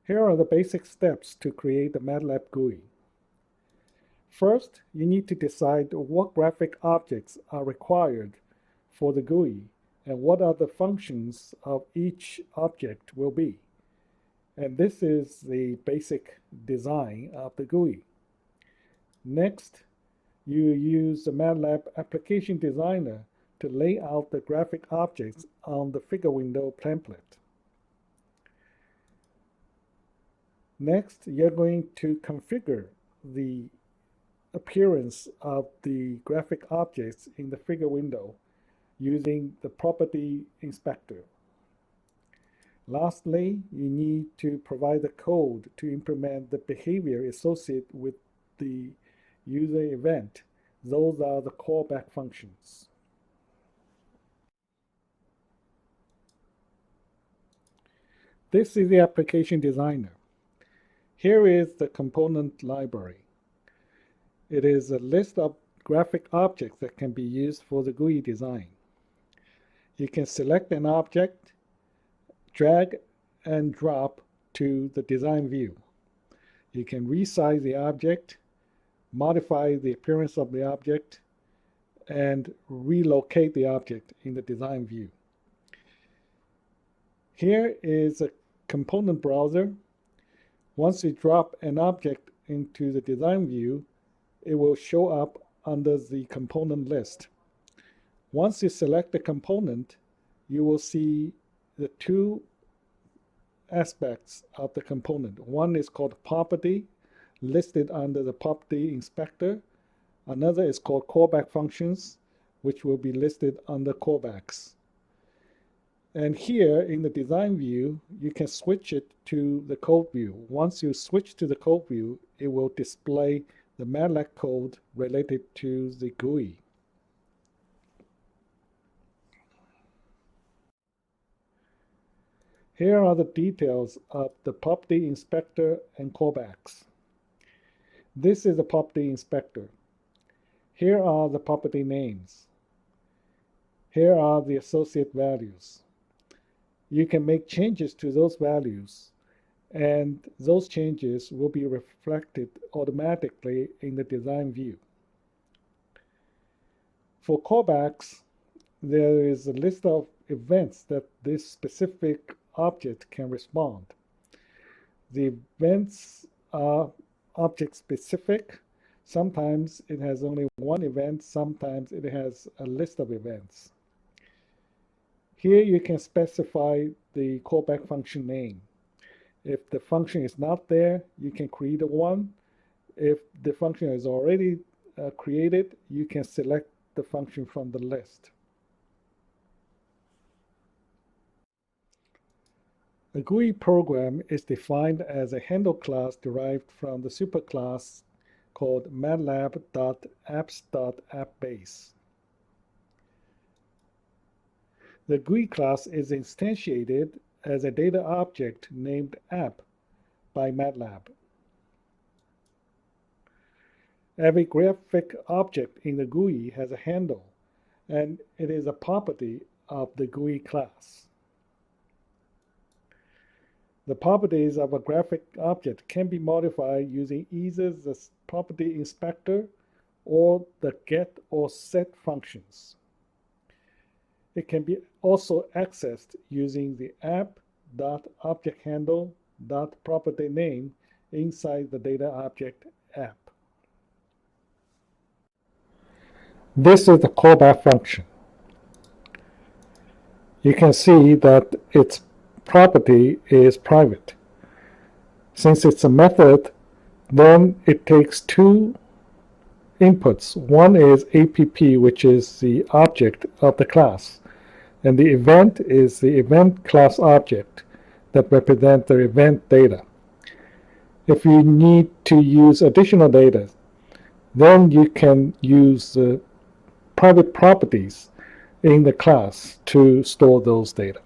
Here are the basic steps to create a MATLAB GUI. First, you need to decide what graphic objects are required for the GUI and what are the functions of each object will be. And this is the basic design of the GUI. Next, you use the MATLAB Application Designer to lay out the graphic objects on the figure window template. Next, you're going to configure the appearance of the graphic objects in the figure window using the property inspector. Lastly, you need to provide the code to implement the behavior associated with the user event. Those are the callback functions. This is the application designer. Here is the component library. It is a list of graphic objects that can be used for the GUI design. You can select an object, drag and drop to the design view. You can resize the object, modify the appearance of the object, and relocate the object in the design view. Here is a component browser. Once you drop an object into the design view, it will show up under the component list. Once you select the component, you will see the two aspects of the component. One is called property, listed under the property inspector. Another is called callback functions, which will be listed under callbacks. And here in the design view, you can switch it to the code view. Once you switch to the code view, it will display the MATLAB code related to the GUI. Here are the details of the property inspector and callbacks. This is the property inspector. Here are the property names. Here are the associate values. You can make changes to those values, and those changes will be reflected automatically in the design view. For callbacks, there is a list of events that this specific object can respond. The events are object specific. Sometimes it has only one event, sometimes it has a list of events. Here you can specify the callback function name. If the function is not there, you can create a one. If the function is already created, you can select the function from the list. A GUI program is defined as a handle class derived from the superclass called matlab.apps.appbase. The GUI class is instantiated as a data object named app by MATLAB. Every graphic object in the GUI has a handle, and it is a property of the GUI class. The properties of a graphic object can be modified using either the property inspector or the get or set functions. It can be also accessed using the app.objectHandle.propertyName inside the data object app. This is the callback function. You can see that its property is private. Since it's a method, then it takes two inputs. One is app, which is the object of the class, and the event is the event class object that represents the event data. If you need to use additional data, then you can use the private properties in the class to store those data.